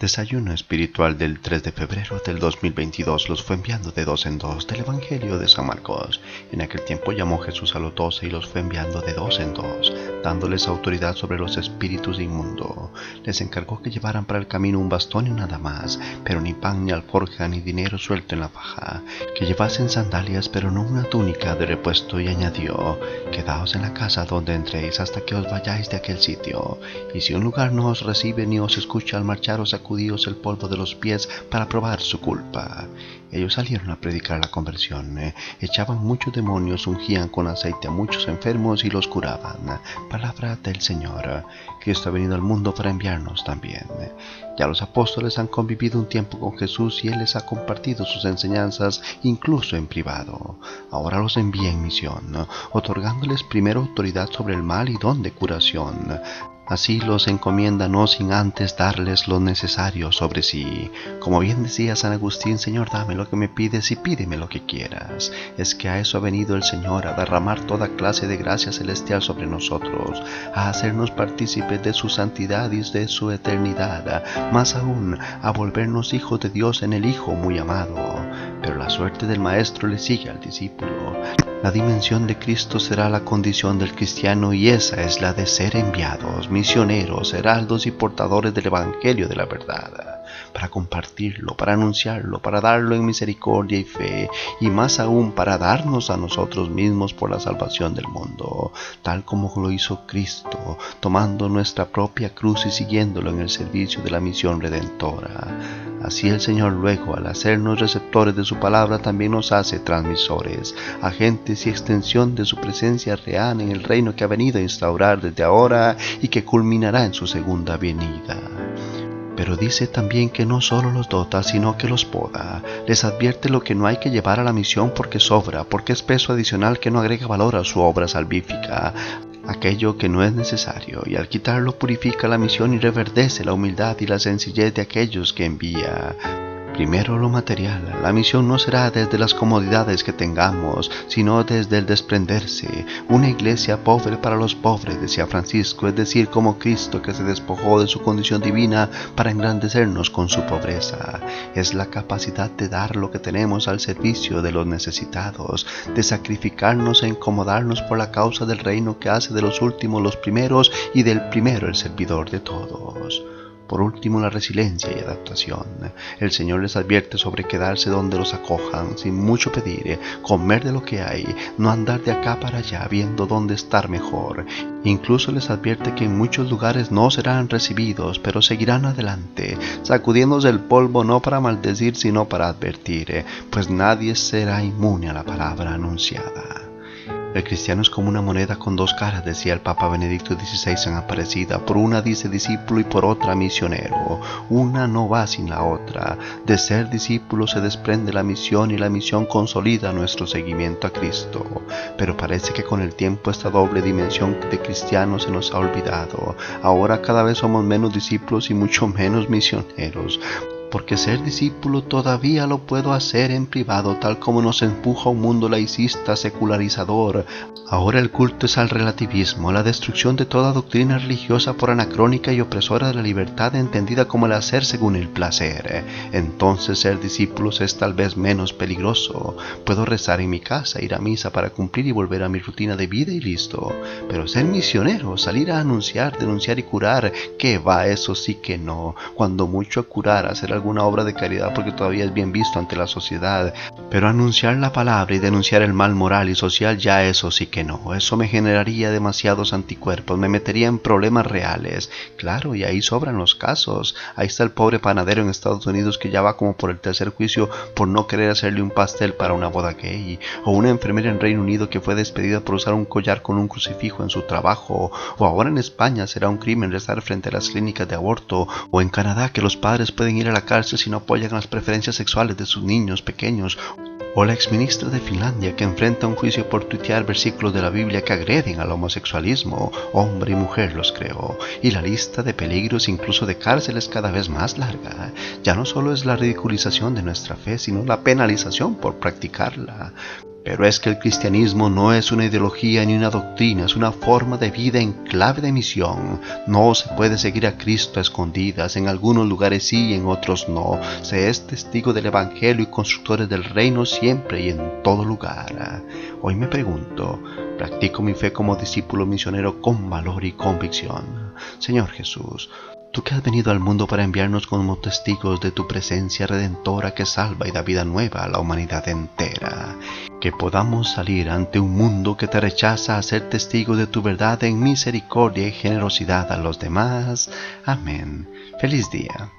Desayuno espiritual del 3 de febrero del 2022 los fue enviando de dos en dos del Evangelio de San Marcos. En aquel tiempo llamó Jesús a los 12 y los fue enviando de dos en dos, dándoles autoridad sobre los espíritus inmundos. Les encargó que llevaran para el camino un bastón y nada más, pero ni pan, ni alforja, ni dinero suelto en la faja, que llevasen sandalias, pero no una túnica de repuesto, y añadió: quedaos en la casa donde entréis hasta que os vayáis de aquel sitio. Y si un lugar no os recibe ni os escucha al marcharos, sacudíos el polvo de los pies para probar su culpa. Ellos salieron a predicar la conversión, echaban muchos demonios, ungían con aceite a muchos enfermos y los curaban. Palabra del Señor. Cristo ha venido al mundo para enviarnos también. Ya los apóstoles han convivido un tiempo con Jesús y Él les ha compartido sus enseñanzas, incluso en privado. Ahora los envía en misión, otorgándoles primero autoridad sobre el mal y don de curación. Así los encomienda no sin antes darles lo necesario sobre sí. Como bien decía San Agustín: Señor, dame lo que me pides y pídeme lo que quieras. Es que a eso ha venido el Señor, a derramar toda clase de gracia celestial sobre nosotros, a hacernos partícipes de su santidad y de su eternidad, más aún, a volvernos hijos de Dios en el Hijo muy amado. Pero la suerte del Maestro le sigue al discípulo. La dimensión de Cristo será la condición del cristiano, y esa es la de ser enviados, misioneros, heraldos y portadores del Evangelio de la verdad, para compartirlo, para anunciarlo, para darlo en misericordia y fe, y más aún para darnos a nosotros mismos por la salvación del mundo, tal como lo hizo Cristo, tomando nuestra propia cruz y siguiéndolo en el servicio de la misión redentora. Así el Señor luego, al hacernos receptores de su palabra, también nos hace transmisores, agentes y extensión de su presencia real en el reino que ha venido a instaurar desde ahora y que culminará en su segunda venida. Pero dice también que no solo los dota, sino que los poda. Les advierte lo que no hay que llevar a la misión porque sobra, porque es peso adicional que no agrega valor a su obra salvífica, aquello que no es necesario, y al quitarlo purifica la misión y reverdece la humildad y la sencillez de aquellos que envía. Primero lo material. La misión no será desde las comodidades que tengamos, sino desde el desprenderse. Una iglesia pobre para los pobres, decía Francisco, es decir, como Cristo, que se despojó de su condición divina para engrandecernos con su pobreza. Es la capacidad de dar lo que tenemos al servicio de los necesitados, de sacrificarnos e incomodarnos por la causa del reino que hace de los últimos los primeros y del primero el servidor de todos. Por último, la resiliencia y adaptación. El Señor les advierte sobre quedarse donde los acojan, sin mucho pedir, comer de lo que hay, no andar de acá para allá viendo dónde estar mejor. Incluso les advierte que en muchos lugares no serán recibidos, pero seguirán adelante, sacudiéndose el polvo no para maldecir, sino para advertir, pues nadie será inmune a la palabra anunciada. El cristiano es como una moneda con dos caras, decía el Papa Benedicto XVI en Aparecida. Por una dice discípulo y por otra misionero. Una no va sin la otra. De ser discípulo se desprende la misión y la misión consolida nuestro seguimiento a Cristo. Pero parece que con el tiempo esta doble dimensión de cristiano se nos ha olvidado. Ahora cada vez somos menos discípulos y mucho menos misioneros. Porque ser discípulo todavía lo puedo hacer en privado, tal como nos empuja un mundo laicista, secularizador. Ahora el culto es al relativismo, a la destrucción de toda doctrina religiosa por anacrónica y opresora de la libertad entendida como el hacer según el placer. Entonces ser discípulos es tal vez menos peligroso. Puedo rezar en mi casa, ir a misa para cumplir y volver a mi rutina de vida y listo. Pero ser misionero, salir a anunciar, denunciar y curar, ¿qué va? Eso sí que no. Cuando mucho a curar, hacer alguna obra de caridad porque todavía es bien visto ante la sociedad, pero anunciar la palabra y denunciar el mal moral y social, ya eso sí que no. Eso me generaría demasiados anticuerpos, me metería en problemas reales. Claro, y ahí sobran los casos. Ahí está el pobre panadero en Estados Unidos que ya va como por el tercer juicio por no querer hacerle un pastel para una boda gay, o una enfermera en Reino Unido que fue despedida por usar un collar con un crucifijo en su trabajo, o ahora en España será un crimen rezar frente a las clínicas de aborto, o en Canadá que los padres pueden ir a la cárcel si no apoyan las preferencias sexuales de sus niños pequeños, o la exministra de Finlandia que enfrenta un juicio por tuitear versículos de la Biblia que agreden al homosexualismo. Hombre y mujer los creó, y la lista de peligros, incluso de cárceles, cada vez más larga. Ya no solo es la ridiculización de nuestra fe, sino la penalización por practicarla. Pero es que el cristianismo no es una ideología ni una doctrina, es una forma de vida en clave de misión. No se puede seguir a Cristo a escondidas, en algunos lugares sí y en otros no. Se es testigo del Evangelio y constructores del reino siempre y en todo lugar. Hoy me pregunto, ¿practico mi fe como discípulo misionero con valor y convicción? Señor Jesús, tú que has venido al mundo para enviarnos como testigos de tu presencia redentora que salva y da vida nueva a la humanidad entera, que podamos salir ante un mundo que te rechaza a ser testigos de tu verdad en misericordia y generosidad a los demás. Amén. Feliz día.